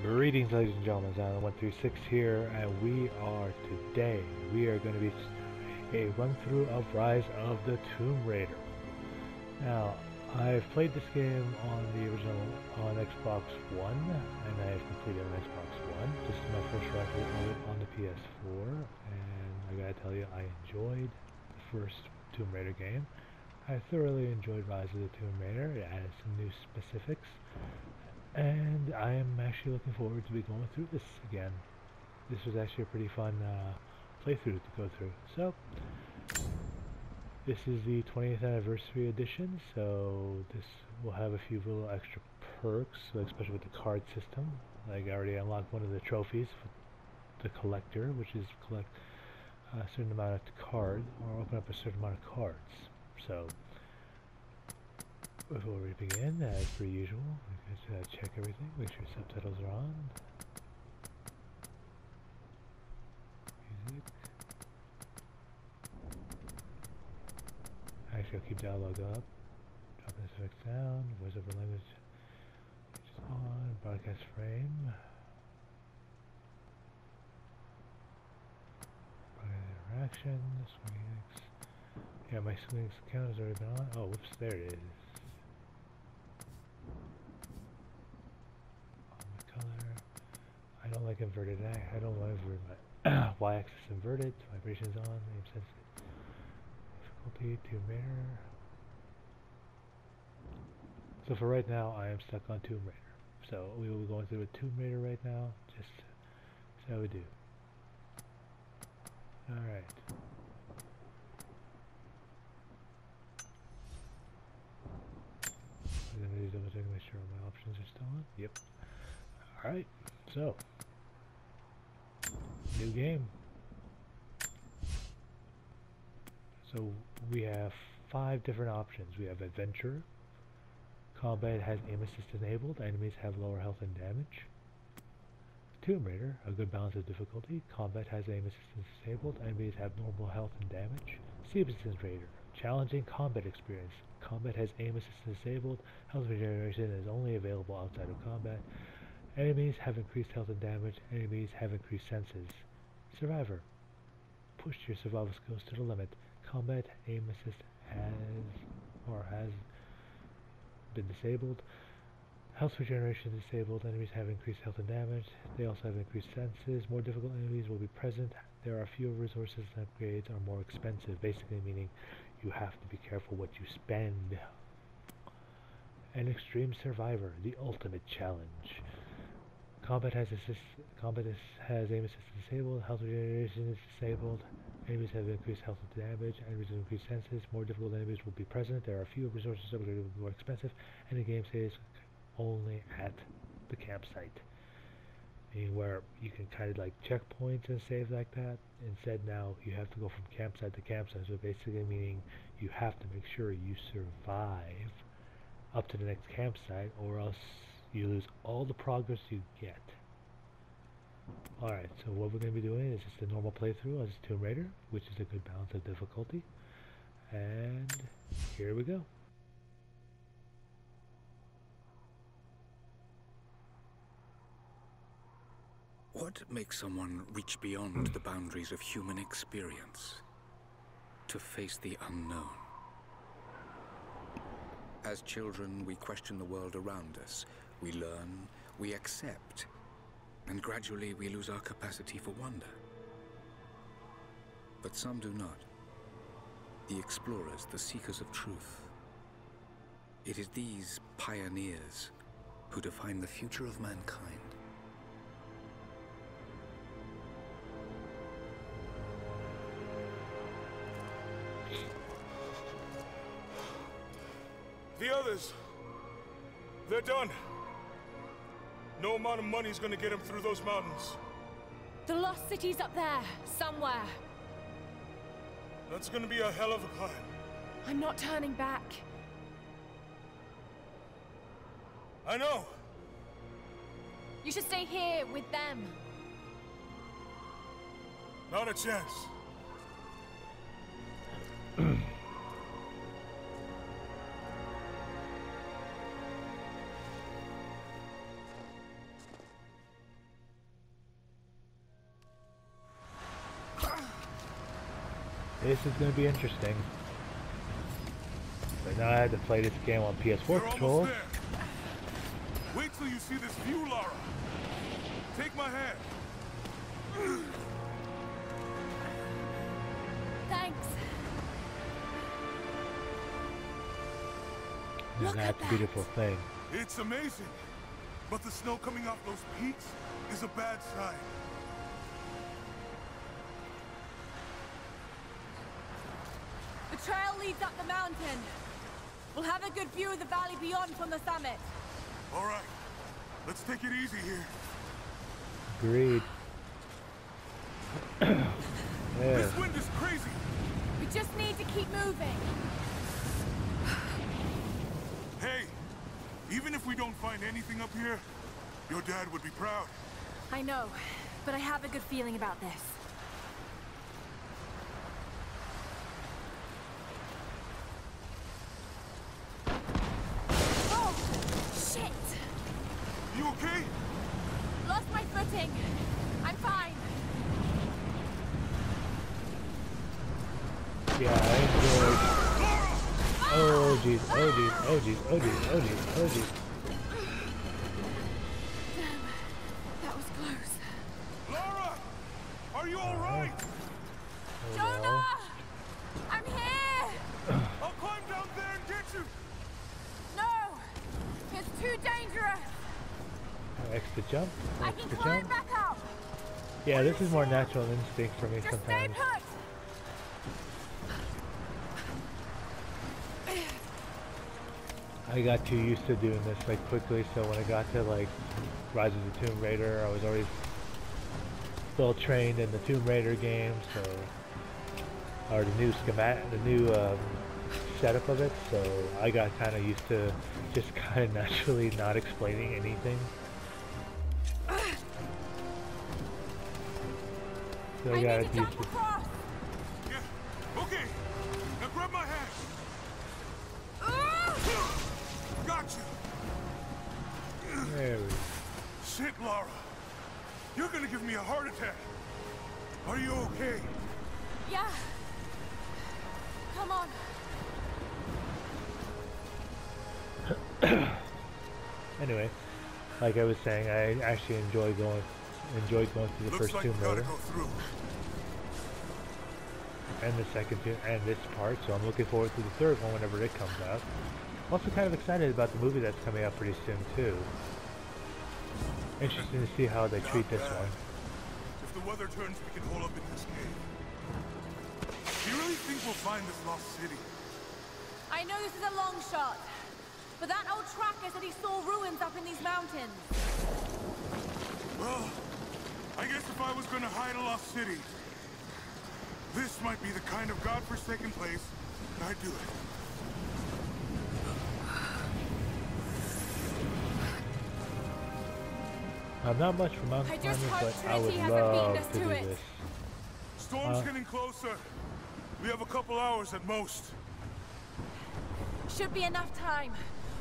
Greetings, ladies and gentlemen. It's 136 here, and we are going to be a run through of Rise of the Tomb Raider. Now, I've played this game on the original on Xbox One, and I have completed on Xbox One. This is my first run through of it on the PS4, and I gotta tell you, I enjoyed the first Tomb Raider game. I thoroughly enjoyed Rise of the Tomb Raider. It added some new specifics. And I am actually looking forward to be going through this again. This was actually a pretty fun playthrough to go through. So, this is the 20th anniversary edition, so this will have a few little extra perks, especially with the card system. Like I already unlocked one of the trophies for the collector, which is collect a certain amount of cards, or open up a certain amount of cards. So, before we begin, as per usual, we just check everything, make sure subtitles are on. Music. Actually, I'll keep dialogue up. Drop this effect down. Voiceover language is on. Broadcast frame. Broadcast interaction. Swings. Yeah, my swings count has already been on. Oh, whoops, there it is. I don't like inverted. I don't want to invert my y-axis inverted. Vibrations on. Aim sensitive. Difficulty. Tomb Raider. So for right now, I am stuck on Tomb Raider. So we will be going through a Tomb Raider right now. Just see how we do. All right. I'm gonna double check to make sure my options are still on. Yep. All right. So. New game. So we have 5 different options. We have adventure. Combat has aim assist enabled. Enemies have lower health and damage. Tomb Raider, a good balance of difficulty. Combat has aim assistance disabled. Enemies have normal health and damage. Citizen Raider, challenging combat experience. Combat has aim assistance disabled. Health regeneration is only available outside of combat. Enemies have increased health and damage. Enemies have increased senses. Survivor. Push your survival skills to the limit. Combat aim assist has been disabled. Health regeneration is disabled. Enemies have increased health and damage. They also have increased senses. More difficult enemies will be present. There are fewer resources and upgrades are more expensive, basically meaning you have to be careful what you spend. An extreme survivor, the ultimate challenge. Combat has aim assist disabled. Health regeneration is disabled. Enemies have increased health and damage. Enemies have increased senses. More difficult enemies will be present. There are fewer resources that will be more expensive. And the game stays only at the campsite. Meaning where you can kind of like checkpoints and save like that. Instead now you have to go from campsite to campsite. So basically meaning you have to make sure you survive up to the next campsite, or else you lose all the progress you get. Alright, so what we're going to be doing is just a normal playthrough as Tomb Raider, which is a good balance of difficulty. And here we go. What makes someone reach beyond the boundaries of human experience to face the unknown? As children, we question the world around us. We learn, we accept, and gradually we lose our capacity for wonder. But some do not. The explorers, the seekers of truth. It is these pioneers who define the future of mankind. The others, they're done. No amount of money is gonna get them through those mountains. The lost city's up there, somewhere. That's gonna be a hell of a climb. I'm not turning back. I know. You should stay here with them. Not a chance. This is going to be interesting. But now I have to play this game on PS4 You're controls. almost there. Wait till you see this view, Lara. Take my hand. Thanks. And Look that's at a beautiful thing. It's amazing. But the snow coming off those peaks is a bad sign. The trail leads up the mountain. We'll have a good view of the valley beyond from the summit. All right. Let's take it easy here. Agreed. Yeah. This wind is crazy. We just need to keep moving. Hey, even if we don't find anything up here, your dad would be proud. I know, but I have a good feeling about this. Oh, shit! You okay? Lost my footing. I'm fine. Yeah, I enjoyed. Oh jeez, oh jeez, oh jeez, oh jeez, oh jeez, oh jeez. Damn, that was close. Lara! Are you all right? Oh, Jonah! well. I'm here! I'll climb down there and get you. No! It's too dangerous! Extra jump, I can extra climb jump. back up! Yeah, this is more natural instinct for me Just stay sometimes. put! I got too used to doing this like quickly, so when I got to like Rise of the Tomb Raider, I was always well trained in the Tomb Raider game, so or the new setup of it. So I got kind of used to just kind of naturally not explaining anything. So I I got need to used jump to. across! Yeah. Okay. Now grab my hand. Got you. There we go. Shit, Lara. You're gonna give me a heart attack. Are you okay? Yeah. Come on. Anyway, like I was saying, I actually enjoyed going through the Looks first like Tomb we gotta Raider go through. and the second and this part, so I'm looking forward to the third one whenever it comes out. I'm also kind of excited about the movie that's coming out pretty soon too. Interesting to see how they treat this Not bad. one. If the weather turns, we can hole up in this cave. Do you really think we'll find this lost city? I know this is a long shot, but that old tracker said he saw ruins up in these mountains. Well, I guess if I was gonna hide a lost city, this might be the kind of godforsaken place I'd do it. I'm not much for mountain I just climbing, hope but I would Trinity hasn't beaten love us to to do it. this. Storm's getting closer. We have a couple hours at most. Should be enough time.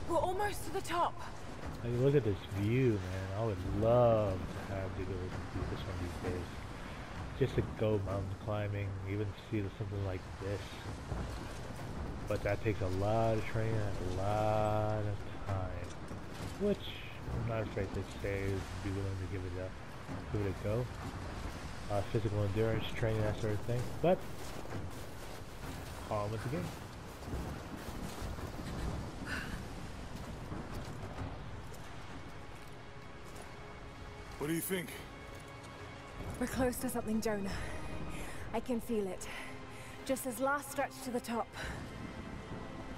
We're almost to the top. Like, look at this view, man. I would love to have the ability to do this one these days. Just to go mountain climbing, even see something like this. But that takes a lot of training and a lot of time. Which I'm not afraid to say is be willing to give it a go. Physical endurance training, that sort of thing. But on with the game. What do you think? We're close to something, Jonah. I can feel it. Just this last stretch to the top.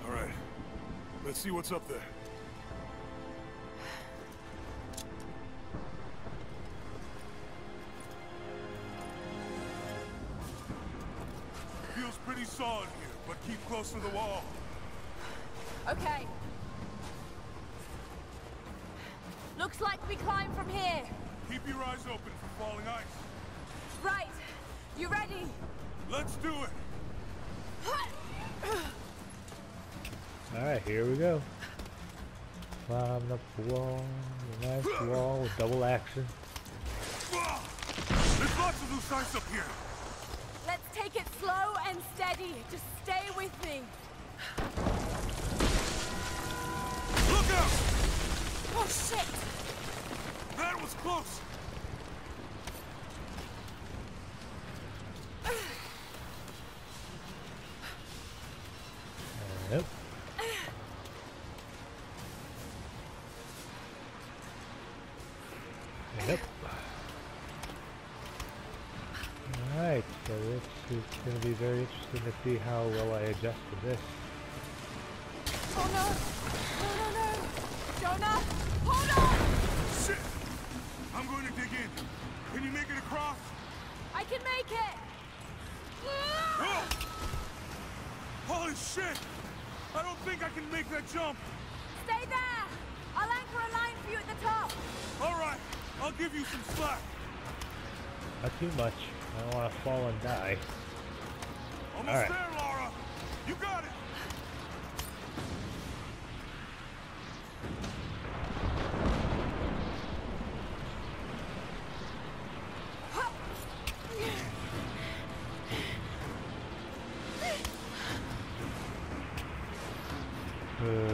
All right. Let's see what's up there. Feels pretty solid here, but keep close to the wall. Okay. Looks like we climb from here. Keep your eyes open for falling ice. Right. You ready? Let's do it. Alright, here we go. Climbing up the wall, the nice wall with double action. There's lots of loose ice up here. Let's take it slow and steady. Just stay with me. Look out! Oh, shit! That was close! Nope. Yep. Alright, so this is going to be very interesting to see how well I adjust to this. Oh no! No, no, no! Jonah! Hold on! Shit! I'm going to dig in. Can you make it across? I can make it! Oh! Holy shit! I don't think I can make that jump! Stay there! I'll anchor a line for you at the top! Alright, I'll give you some slack. Not too much. I don't want to fall and die. Almost All right. there, Laura! You got it!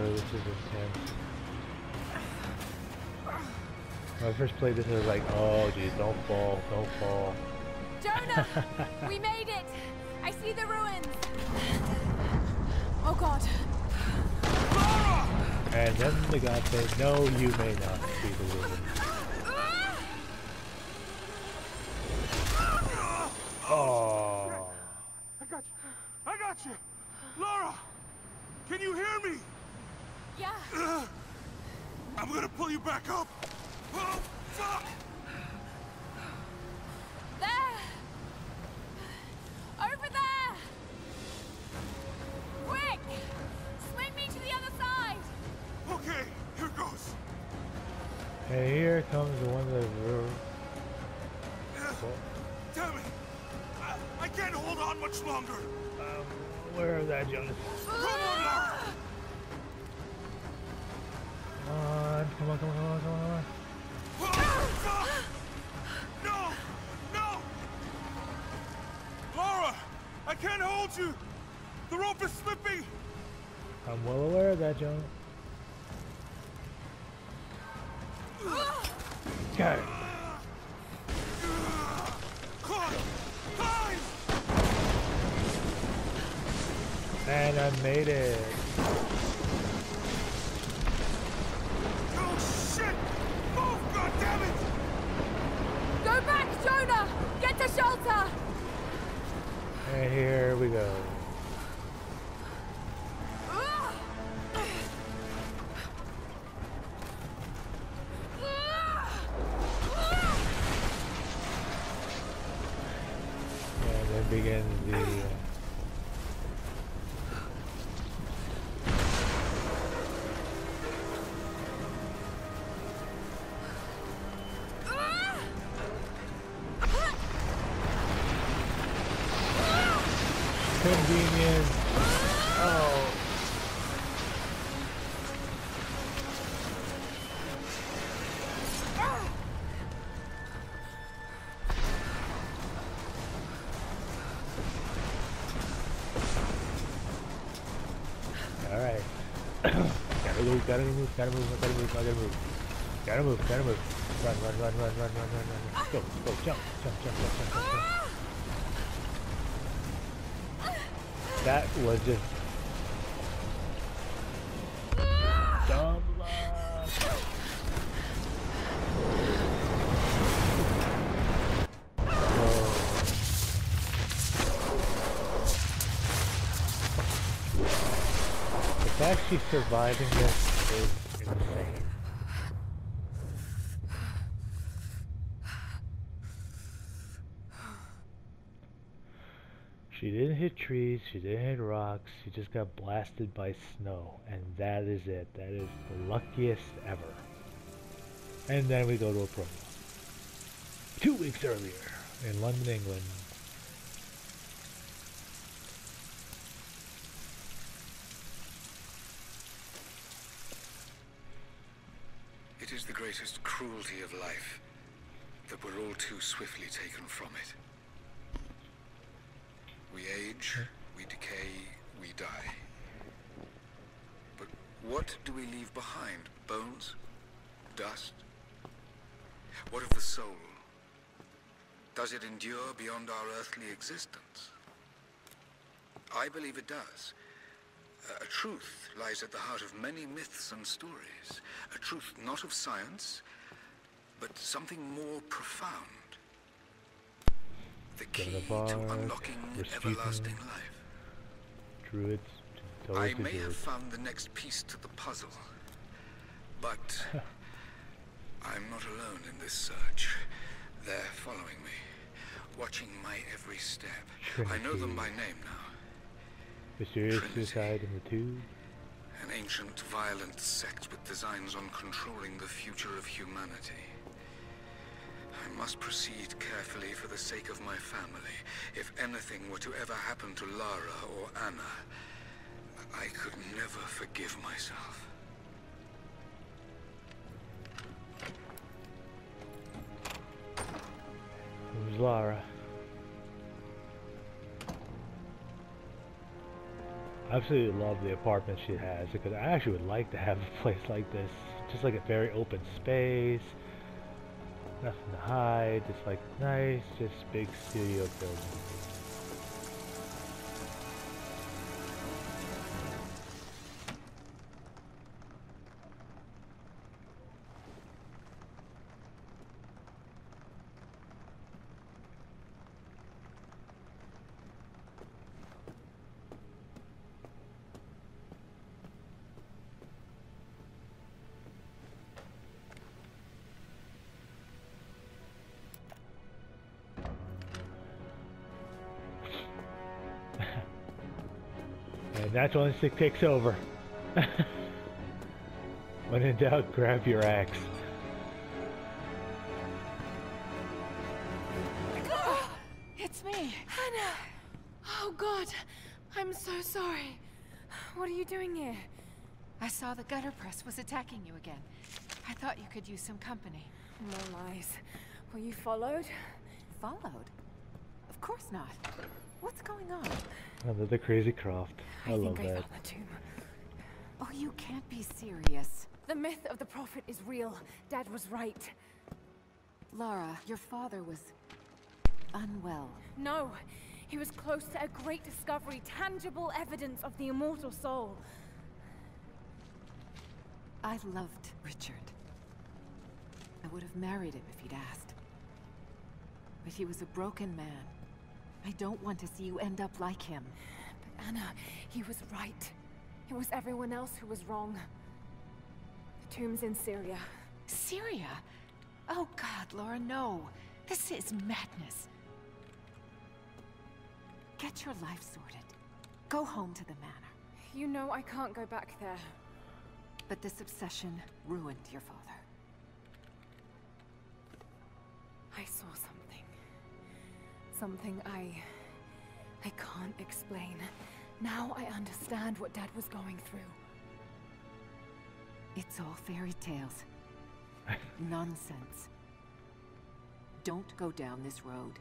This is intense. When I first played this, I was like, oh geez, don't fall, don't fall. Jonah! We made it! I see the ruins! Oh god. Laura! And then the god said, no, you may not see the ruins. Oh. I got you! I got you! Laura! Can you hear me? Yeah. I'm gonna pull you back up! Oh, fuck! There! Over there! Quick! Swing me to the other side! Okay, here goes. And here comes the one that Damn it! I can't hold on much longer! where is that, Jonas? Come on, Laura! Come on, come on, come on, come on, come on. Oh, fuck! No! No! Laura! I can't hold you! The rope is slipping! I'm well aware of that, Jonas. Got it. Climb! And I made it. Oh shit! Move, goddammit! Go back, Jonah! Get to shelter! And here we go. And then begins the convenience. Oh. All right. Gotta move, gotta move, gotta move, gotta move, gotta move. Gotta move, gotta move. Run, run, run, run, run, run, run, run. Go, go, jump, jump, jump, jump, jump, jump, jump. That was just dumb luck. The fact she's surviving this is insane. She didn't hit trees, she didn't hit rocks, she just got blasted by snow. And that is it. That is the luckiest ever. And then we go to a promo. 2 weeks earlier, in London, England. It is the greatest cruelty of life that we're all too swiftly taken from it. We age, we decay, we die. But what do we leave behind? Bones? Dust? What of the soul? Does it endure beyond our earthly existence? I believe it does. A truth lies at the heart of many myths and stories. A truth not of science, but something more profound. The key to unlocking everlasting life. Druids. I may have found the next piece to the puzzle, but I'm not alone in this search. They're following me, watching my every step. I know them by name now. Mysterious suicide in the tube. An ancient, violent sect with designs on controlling the future of humanity. I must proceed carefully for the sake of my family. If anything were to ever happen to Lara or Anna, I could never forgive myself. Who's Lara? I absolutely love the apartment she has, because I actually would like to have a place like this. Just like a very open space. Nothing to hide, just like nice, just big studio building. And natural instinct takes over. When in doubt, grab your axe. It's me, Hannah. Oh God, I'm so sorry. What are you doing here? I saw the gutter press was attacking you again. I thought you could use some company. No lies. Were you followed? Followed? Of course not. What's going on? Another crazy Croft. I love think I that. found the tomb. Oh, you can't be serious. The myth of the prophet is real. Dad was right. Lara, your father was unwell. No, he was close to a great discovery, tangible evidence of the immortal soul. I loved Richard. I would have married him if he'd asked. But he was a broken man. I don't want to see you end up like him. But Anna, he was right. It was everyone else who was wrong. The tomb's in Syria. Syria? Oh God, Laura, no. This is madness. Get your life sorted. Go home to the manor. You know I can't go back there. But this obsession ruined your father. I saw something. Something I can't explain. Now I understand what Dad was going through. It's all fairy tales. Nonsense. Don't go down this road.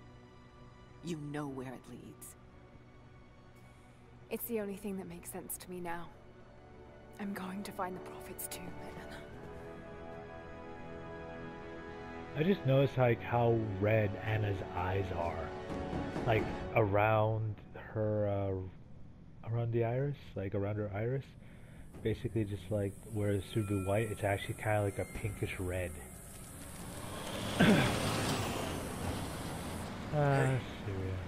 You know where it leads. It's the only thing that makes sense to me now. I'm going to find the Prophet's tomb, Anna. I just noticed like how red Anna's eyes are, like around her, around the iris, like around her iris. Basically, just like where it should be white, it's actually kind of like a pinkish red. Hey, Syria.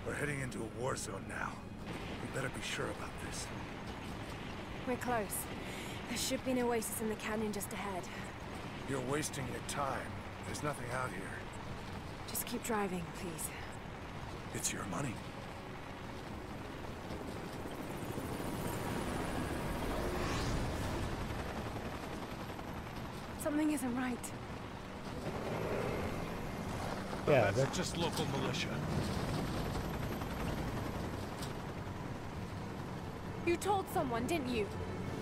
we're heading into a war zone now. We better be sure about this. We're close. There should be an oasis in the canyon just ahead. You're wasting your time. There's nothing out here. Just keep driving, please. It's your money. Something isn't right. Yeah, That's just local militia. You told someone, didn't you?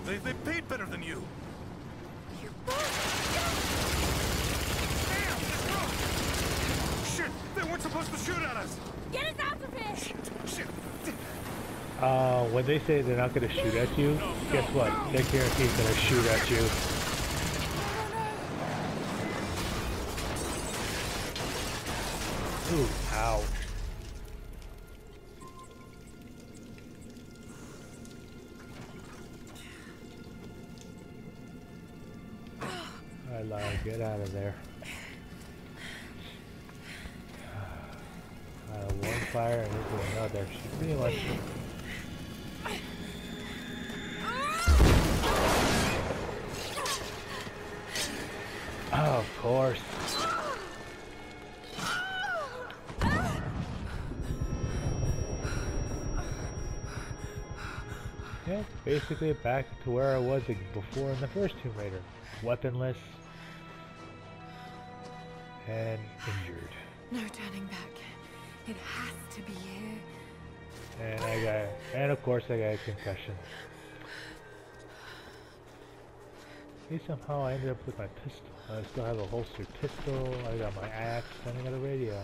They paid better than you. You Shit! They weren't supposed to shoot at us! Get us out of here! Shit! When they say they're not going to shoot at you, guess what? They're guaranteed going to shoot at you. Ooh, ow. Alright, Lara, get out of there. One fire and into another. She pretty much... Oh, of course. Yeah, basically back to where I was before in the first Tomb Raider. Weaponless and injured. No turning back. It has to be here. And of course I got a concussion. See, somehow I ended up with my pistol. I still have a holstered pistol, I got my axe, and I got a radio.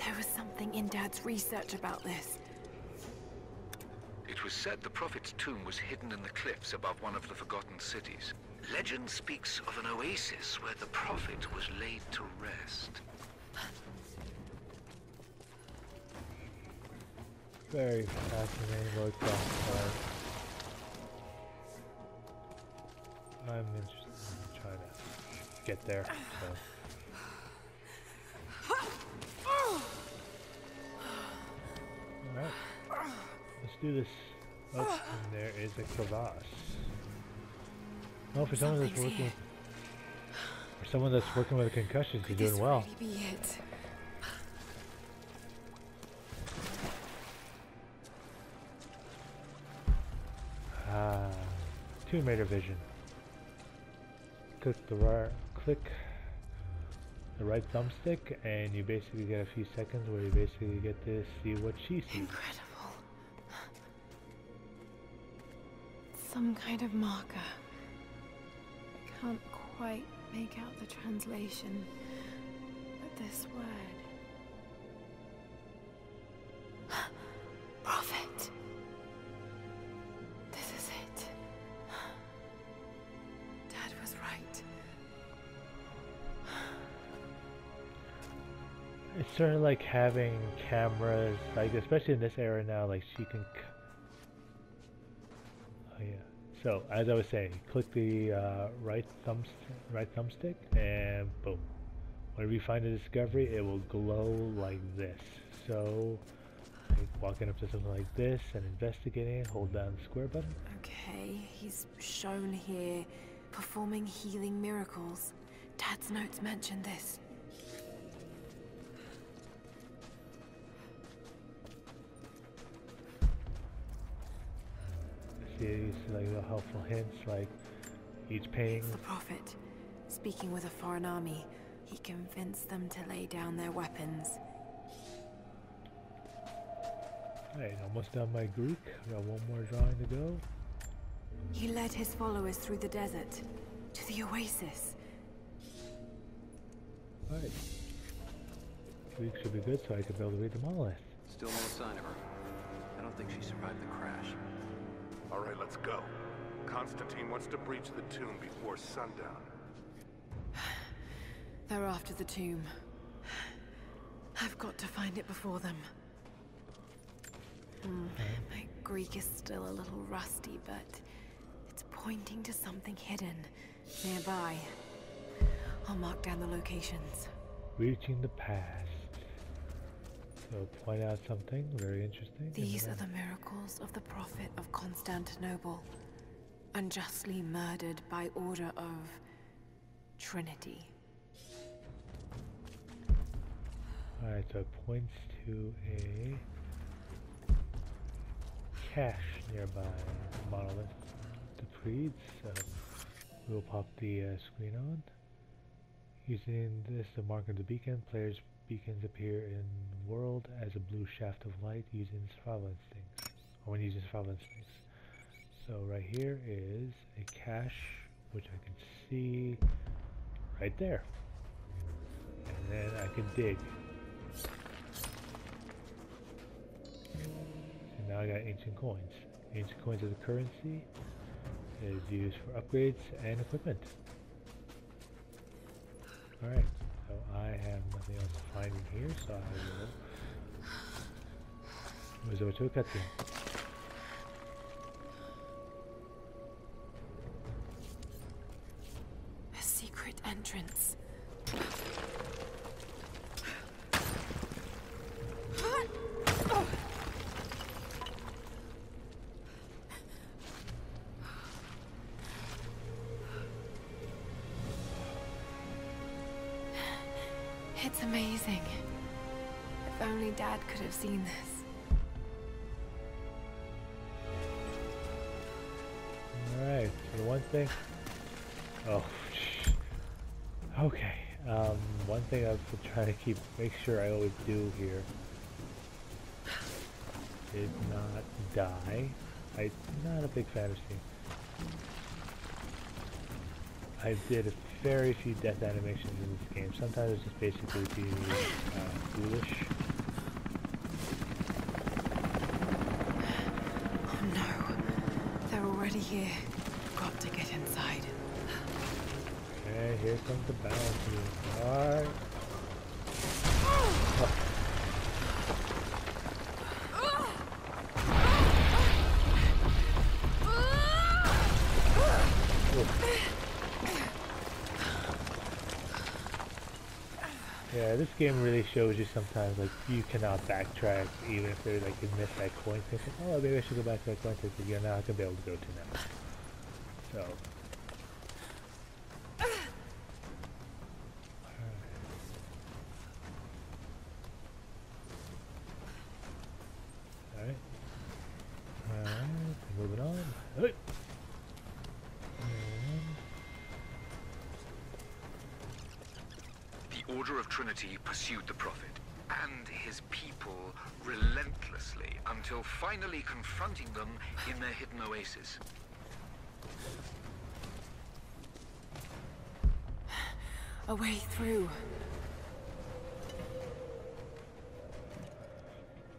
There was something in Dad's research about this. It was said the Prophet's tomb was hidden in the cliffs above one of the forgotten cities. Legend speaks of an oasis where the Prophet was laid to rest. Very fascinating work on part. I'm interested in trying to get there, so. Alright, let's do this. Oh, and there is a crevasse. Oh, for someone that's working with concussions, you're doing well. Could this really be it? Tomb Raider vision. Click the right thumbstick, and you basically get a few seconds where you basically get to see what she sees. Incredible. Some kind of marker. I can't quite make out the translation, but this word. Prophet. This is it. Dad was right. It's sort of like having cameras, like especially in this era now, like she can. Oh yeah. So as I was saying, click the right thumbstick, and boom. Whenever you find a discovery, it will glow like this. So, like walking up to something like this and investigating it, hold down the square button. Okay, he's shown here performing healing miracles. Dad's notes mention this. See like little helpful hints, like each painting. It's the Prophet, speaking with a foreign army. He convinced them to lay down their weapons. Alright, almost done my Greek. Got one more drawing to go. He led his followers through the desert, to the oasis. Alright. Greek should be good so I can be able to read the monolith. Still no sign of her. I don't think she survived the crash. All right, let's go. Constantine wants to breach the tomb before sundown. They're after the tomb. I've got to find it before them. My Greek is still a little rusty, but it's pointing to something hidden nearby. I'll mark down the locations. Reaching the past. So point out something very interesting. These are the miracles of the Prophet of Constantinople, unjustly murdered by order of Trinity. Alright, so it points to a cache nearby monolith depleted, so we'll pop the screen on. Using this to mark of the beacon, players' beacons appear in the world as a blue shaft of light using survival instincts, or when using survival instincts. So right here is a cache, which I can see right there. And then I can dig. And now I got ancient coins. Ancient coins as a currency is used for upgrades and equipment. Alright, so I have nothing else to find in here, so I will resort to a cutscene. A secret entrance. It's amazing. If only Dad could have seen this. Alright, so the one thing... Oh, okay. One thing I've been trying to make sure I always do here is not die. I'm not a big fan of seeing. I did very few death animations in this game. Sometimes it's just basically being foolish. Oh no, they're already here. Got to get inside. Okay, here comes the bounty. Alright. Oh. Yeah, this game really shows you sometimes, like, you cannot backtrack, even if they're, like, you miss that coin thing. Oh, maybe I should go back to that coin thing, but you're not going to be able to go to now. So. Alright. Alright, moving on. Hey. The Order of Trinity pursued the Prophet and his people relentlessly until finally confronting them in their hidden oasis. A way through.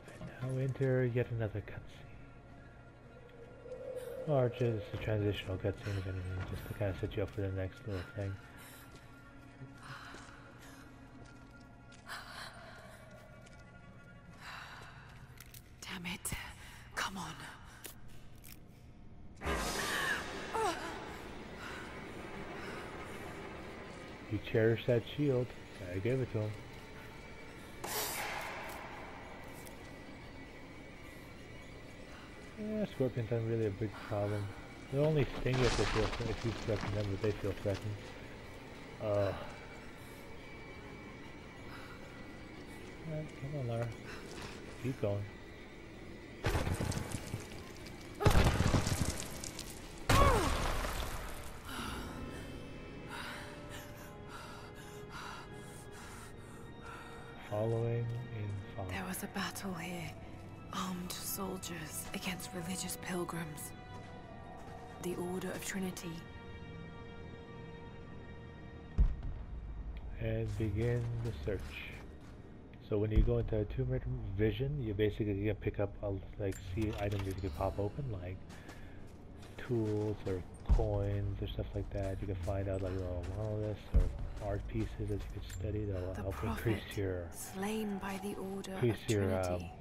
And now enter yet another cutscene. Or just a transitional cutscene, if anything, just to kind of set you up for the next little thing. Damn it. Come on. You cherish that shield. I gave it to him. Yeah, scorpions aren't really a big problem. They'll only sting you if you threaten them, but they feel threatened. Alright, come on, Lara. Keep going. Following in follow. There was a battle here. Armed soldiers against religious pilgrims. The Order of Trinity. And begin the search. So when you go into a Tomb Raider vision, you basically can pick up see items that you can pop open, like tools or coins or stuff like that. You can find out like little monoliths or art pieces that you can study that will The help Prophet, increase your slain by the Order of Trinity.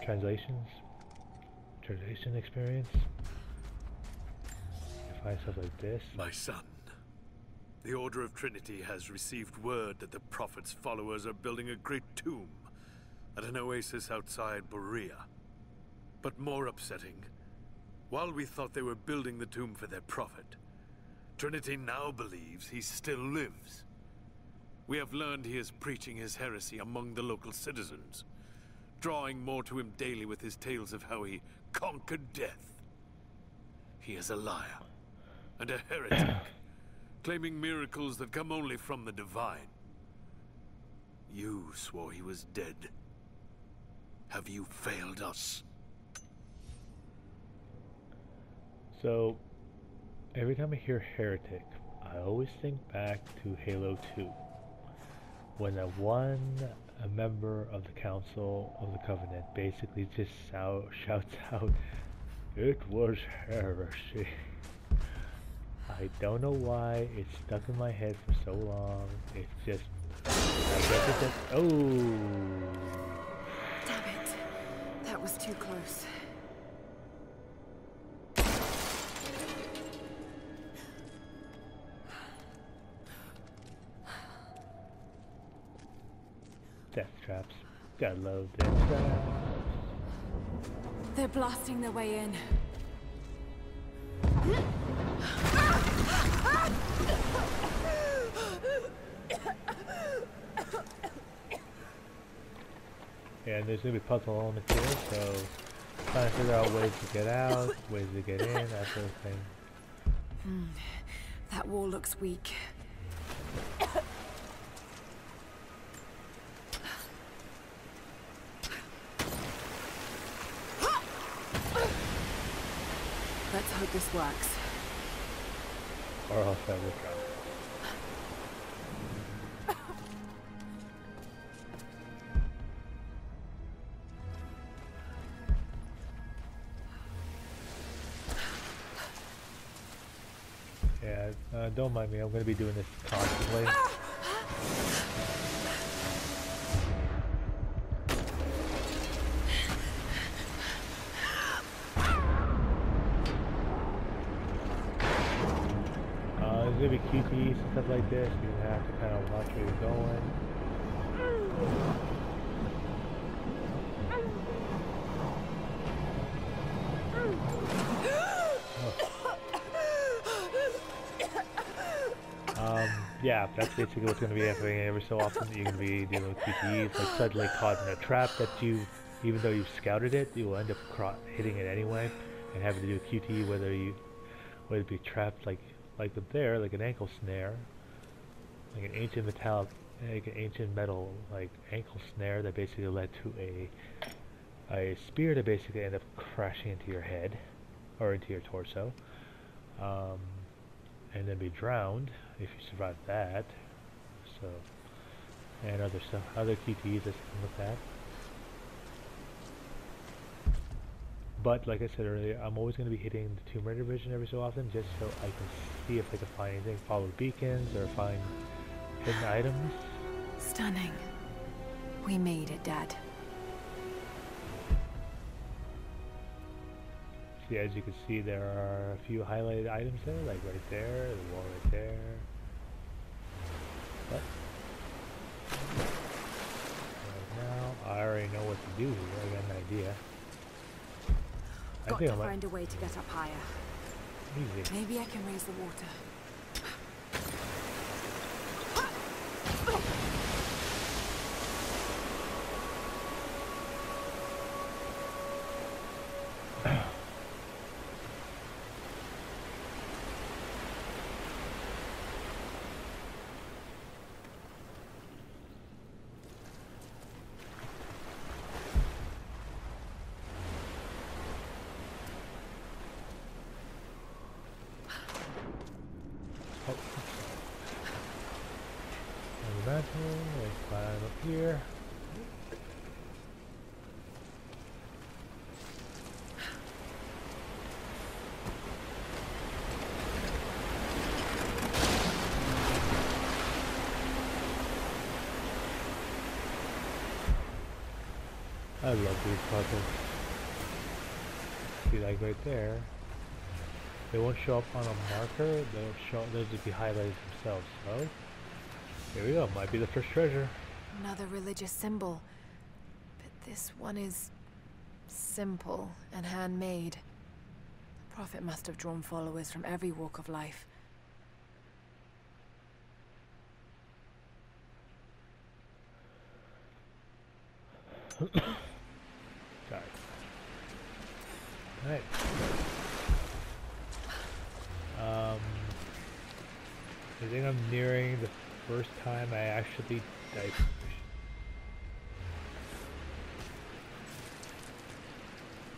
translation experience. You find stuff like this. My son, the Order of Trinity has received word that the Prophet's followers are building a great tomb at an oasis outside Berea. But more upsetting, while we thought they were building the tomb for their Prophet, Trinity now believes he still lives. We have learned he is preaching his heresy among the local citizens, drawing more to him daily with his tales of how he conquered death. He is a liar and a heretic, claiming miracles that come only from the divine. You swore he was dead. Have you failed us? So, every time I hear heretic, I always think back to Halo 2. When that one a member of the Council of the Covenant basically just shouts out, "It was heresy." I don't know why it's stuck in my head for so long. It's just, I guess it's just, oh. Damn it. That was too close. Death traps. Gotta love death traps. They're blasting their way in. Yeah, and there's gonna be puzzle elements here, so trying to figure out ways to get out, ways to get in, that sort of thing. That wall looks weak. Let's hope this works. Or else I will drop. Yeah, don't mind me, I'm going to be doing this constantly. There's going to be QTEs and stuff like this, you have to kind of watch where you're going. Yeah, that's basically what's going to be happening every so often. You're going to be dealing with QTEs, like suddenly caught in a trap that you, even though you've scouted it, you will end up hitting it anyway, and having to do a QTE whether it be trapped like up there, like an ankle snare, like an ancient metal like ankle snare that basically led to a spear that basically ended up crashing into your head or into your torso, and then be drowned if you survive that. So, and other stuff, other QTEs that come with that. But like I said earlier, I'm always going to be hitting the Tomb Raider vision every so often, just so I can see if I can find anything, follow beacons, or find hidden items. Stunning. We made it, Dad. See, as you can see, there are a few highlighted items there, like right there, the wall right there. But right now, I already know what to do here. I got an idea. Got to find a way to get up higher. Easy. Maybe I can raise the water. Let's climb up here. I love these puzzles. See, like right there, they won't show up on a marker. They'll just be highlighted themselves. So. Here we go, might be the first treasure. Another religious symbol. But this one is simple and handmade. The Prophet must have drawn followers from every walk of life. Sorry. Alright. I think I'm nearing the first time I actually died.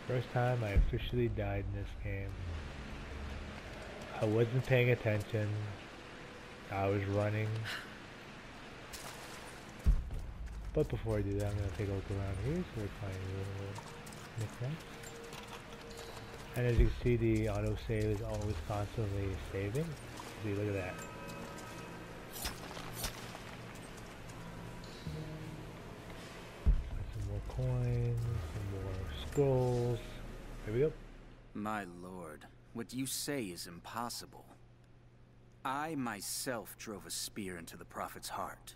First time I officially died in this game. I wasn't paying attention. I was running. But before I do that, I'm going to take a look around here, so we're finding a little knickknacks. And as you can see, the autosave is always constantly saving. See, look at that. Some more coins, some more scrolls. Here we go. My lord, what you say is impossible. I myself drove a spear into the Prophet's heart.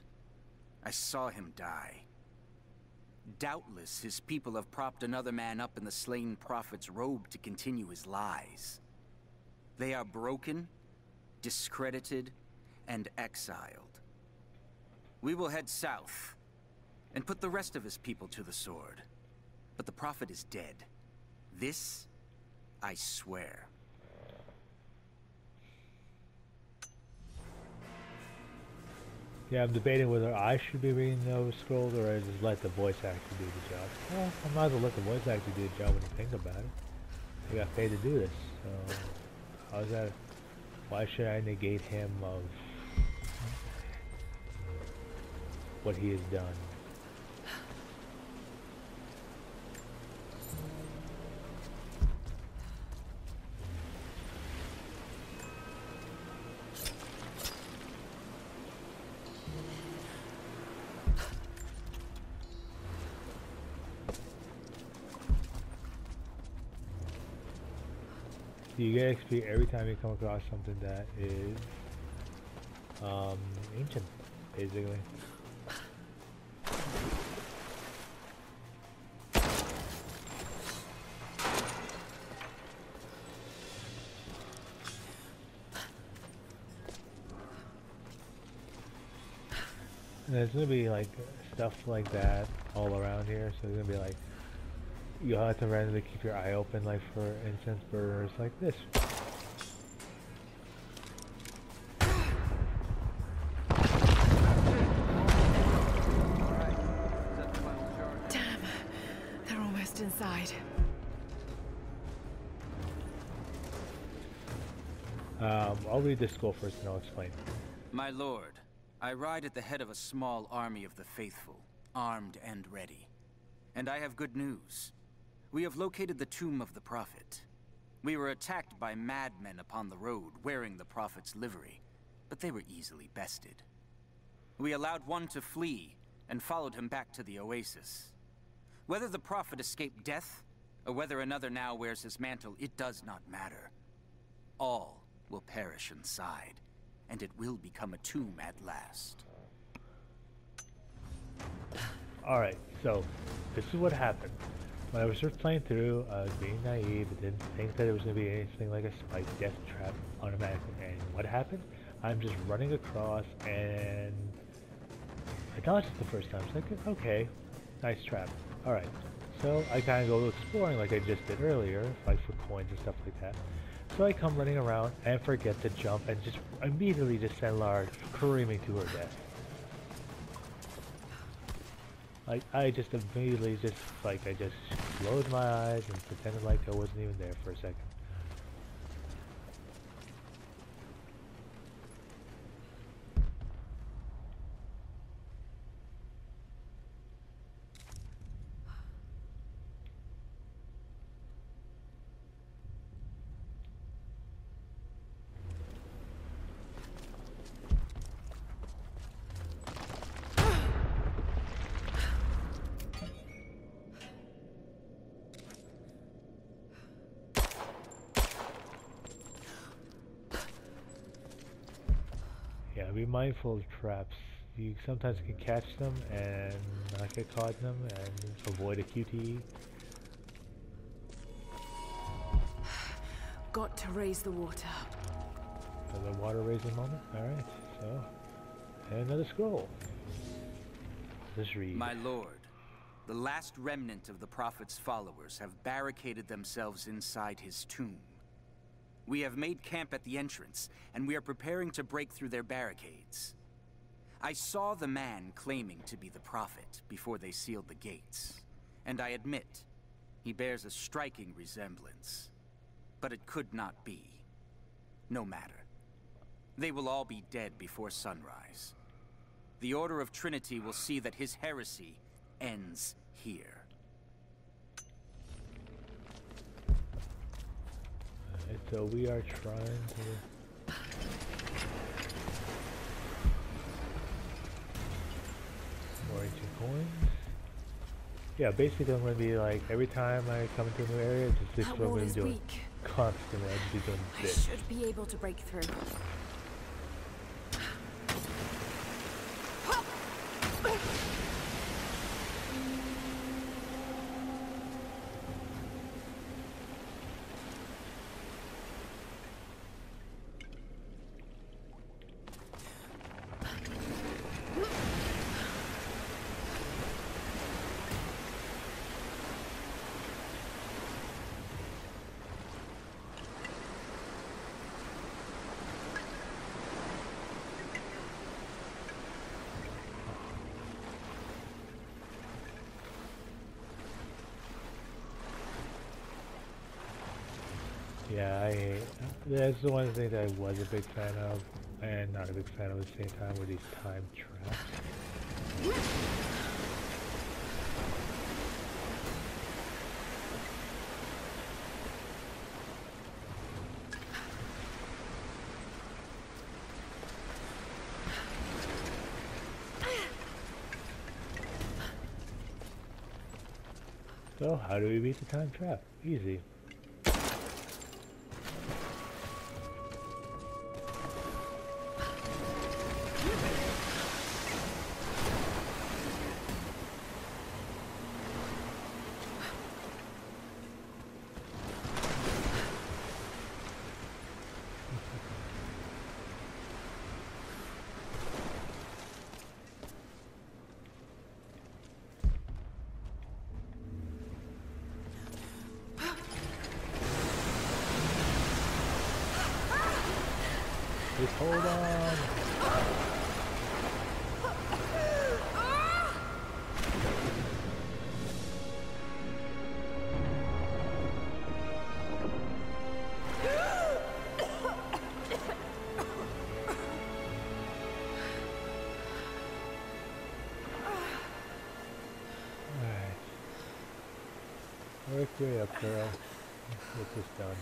I saw him die. Doubtless his people have propped another man up in the slain Prophet's robe to continue his lies. They are broken, discredited, and exiled. We will head south and put the rest of his people to the sword. But the Prophet is dead. This, I swear. Yeah, I'm debating whether I should be reading those scrolls or I just let the voice actor do the job. Well, I might as well let the voice actor do the job when you think about it. They got paid to do this, so how's that? Why should I negate him of what he has done? You get XP every time you come across something that is ancient, basically. And there's gonna be like stuff like that all around here, so there's gonna be like you'll have to randomly keep your eye open, like for incense burners like this. Damn, they're almost inside. I'll read this scroll first and I'll explain. My lord, I ride at the head of a small army of the faithful, armed and ready. And I have good news. We have located the tomb of the Prophet. We were attacked by madmen upon the road, wearing the Prophet's livery, but they were easily bested. We allowed one to flee, and followed him back to the oasis. Whether the Prophet escaped death, or whether another now wears his mantle, it does not matter. All will perish inside, and it will become a tomb at last. Alright, so this is what happened. When I was first playing through, I was being naive and didn't think that it was going to be anything like a spike death trap automatically. And what happened? I'm just running across and I dodged it the first time. It's like, okay, nice trap. Alright, so I kind of go exploring like I just did earlier, like for coins and stuff like that. So I come running around and forget to jump and just immediately just send Lard screaming to her death. Like, I just immediately just, like, I just closed my eyes and pretended like I wasn't even there for a second. Yeah, be mindful of traps. You sometimes can catch them and not get caught in them and avoid a QTE. Got to raise the water. For the water raising moment? Alright, so and another scroll. Let's read. My lord, the last remnant of the Prophet's followers have barricaded themselves inside his tomb. We have made camp at the entrance, and we are preparing to break through their barricades. I saw the man claiming to be the Prophet before they sealed the gates, and I admit, he bears a striking resemblance. But it could not be. No matter. They will all be dead before sunrise. the Order of Trinity will see that his heresy ends here. Alright, so we are trying to... More ancient coins. Yeah, basically I'm going to be like, every time I come into a new area, just this is That what I'm wall going is to be doing. weak. Constantly, I'll just be doing I this. should be able to break through. Yeah, that's the one thing that I was a big fan of, and not a big fan of at the same time, were these time traps. So, how do we beat the time trap? Easy. Just hold on. Alright. Work your way up, girl. Let's get this done.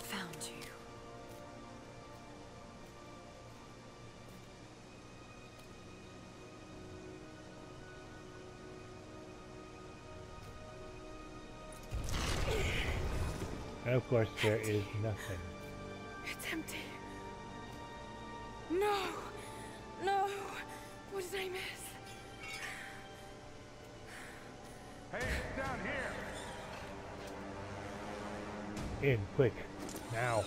Found you. And of course, there is nothing. It's empty. No! No! What did I miss? Hey, down here! In, quick, now.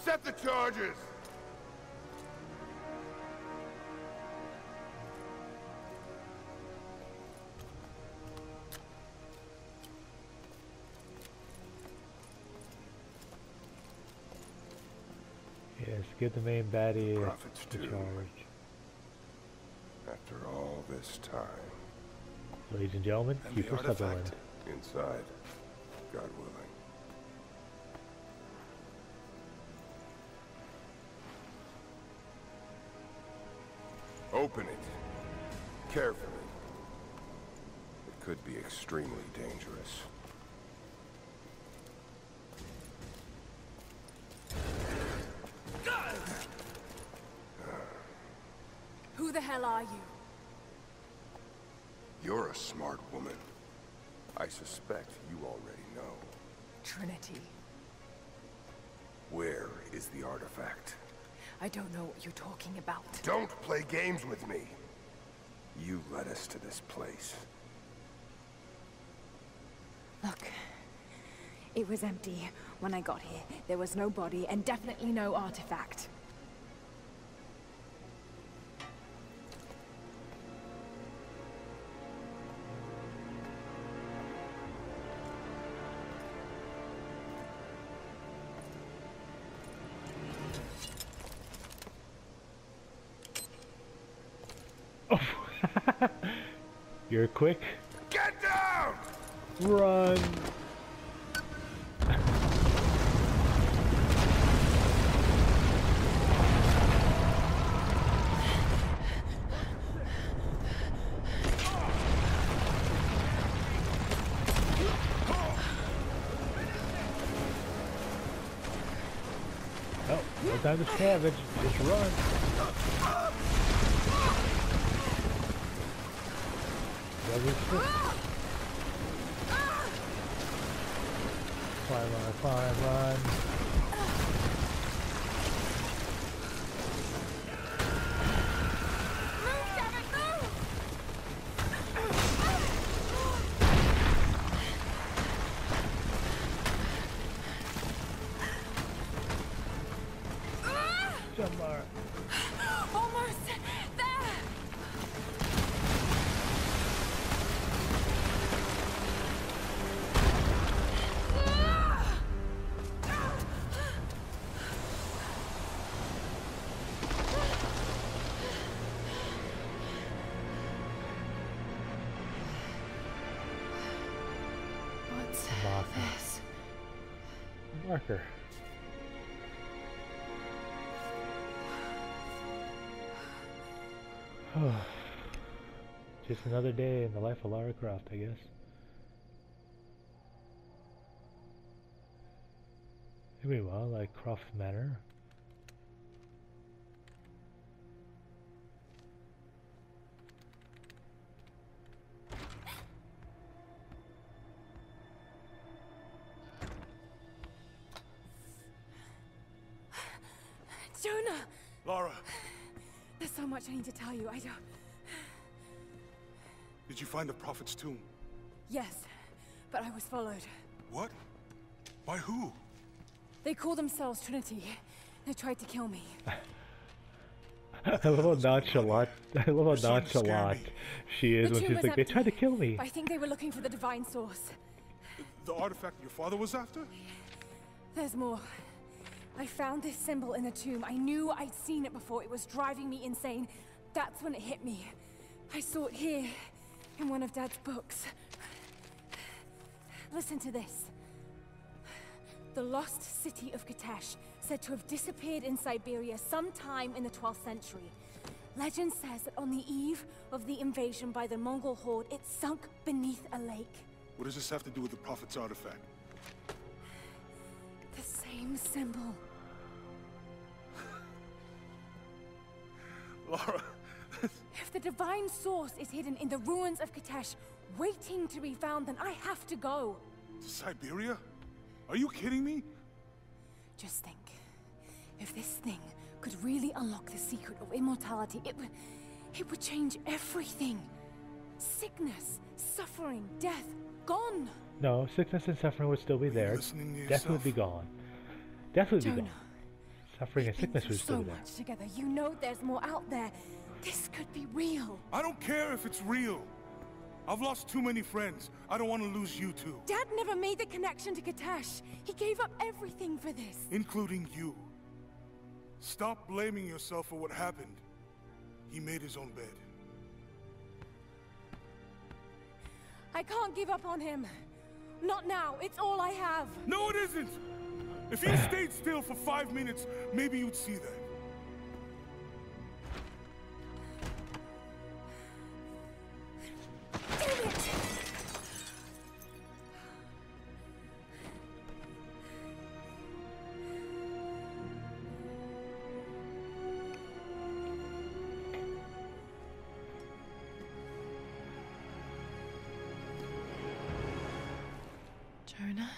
Set the charges! Yes, give the main baddie Prophet's the tomb. charge. After all this time. Ladies and gentlemen, And keep the your Sutherland. artifact inside, God willing. Open it. Carefully. It could be extremely dangerous. Who the hell are you? You're a smart woman. I suspect you already know. Trinity. Where is the artifact? I don't know what you're talking about. Don't play games with me. You led us to this place. Look, it was empty when I got here. There was no body and definitely no artifact. Oh. You're quick. Get down! Run. Oh, no time to scavenge. Just run. Climb, run. Jump, Lara. Almost there! What's this? Marker. Just another day in the life of Lara Croft, I guess. Meanwhile, like Croft Manor. Jonah! Lara, There's so much I need to tell you. I don't... did you find the Prophet's tomb? Yes, but I was followed. What? By who? They call themselves Trinity. They tried to kill me. I love how nonchalant. I love how nonchalant she is The when tomb she's was like, they empty. tried to kill me. I think they were looking for the divine source. The artifact your father was after? There's more. I found this symbol in the tomb. I knew I'd seen it before. It was driving me insane. That's when it hit me. I saw it here, in one of Dad's books. Listen to this. The lost city of Kitesh, said to have disappeared in Siberia sometime in the 12th century. Legend says that on the eve of the invasion by the Mongol horde, it sunk beneath a lake. What does this have to do with the Prophet's artifact? The same symbol. Lara, If the divine source is hidden in the ruins of Kitesh, waiting to be found, then I have to go. to Siberia? Are you kidding me? Just think, if this thing could really unlock the secret of immortality, it would change everything. Sickness, suffering, death, gone. No, sickness and suffering would still be there. listening to Death would be gone. Death would be Jonah, gone. Suffering and we've been sickness through would still so be there. much together. You know there's more out there. This could be real. I don't care if it's real. I've lost too many friends. I don't want to lose you too. Dad never made the connection to Kitesh. He gave up everything for this. Including you. Stop blaming yourself for what happened. He made his own bed. I can't give up on him. Not now. It's all I have. No, it isn't! If you stayed still for 5 minutes, maybe you'd see that. Damn it! Jonah?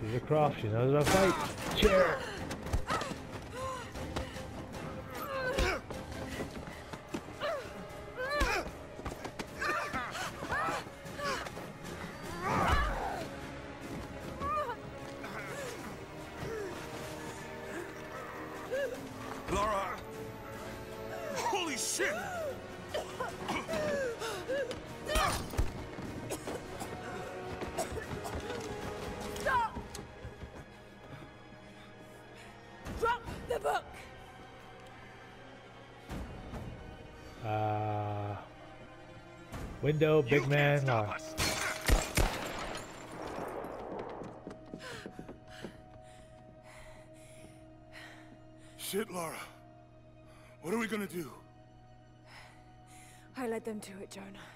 She's a Croft, she knows how to fight. Chair! Lara! Holy shit! Window, big man, Lara. Shit, Lara. What are we gonna do? I led them to it, Jonah.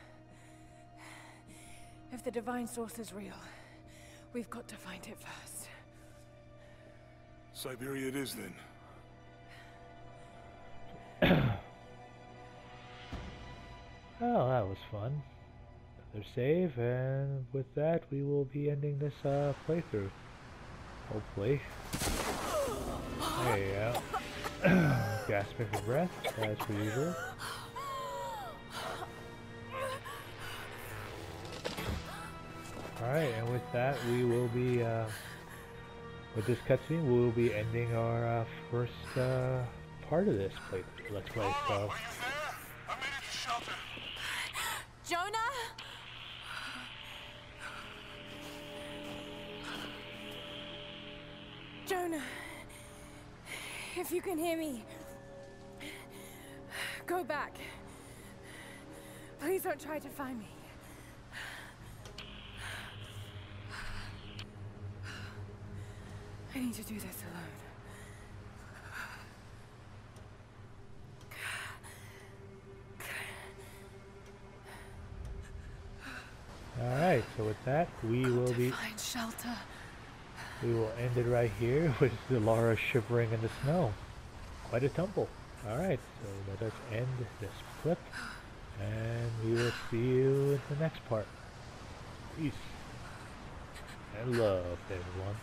If the divine source is real, we've got to find it first. Siberia it is, then. Oh, that was fun. Another save, and with that, we will be ending this playthrough. Hopefully. There you go. Gasping for breath, as per usual. Alright, and with that, we will be, with this cutscene, we will be ending our first part of this playthrough. Let's play, so. Are you there? I made it to shelter. Jonah? Jonah, if you can hear me, go back. Please don't try to find me. I need to do this alone. Alright, so with that, we will be... Find shelter. We will end it right here with Lara shivering in the snow. Quite a tumble. Alright, so let us end this clip, and we will see you in the next part. Peace and love, everyone.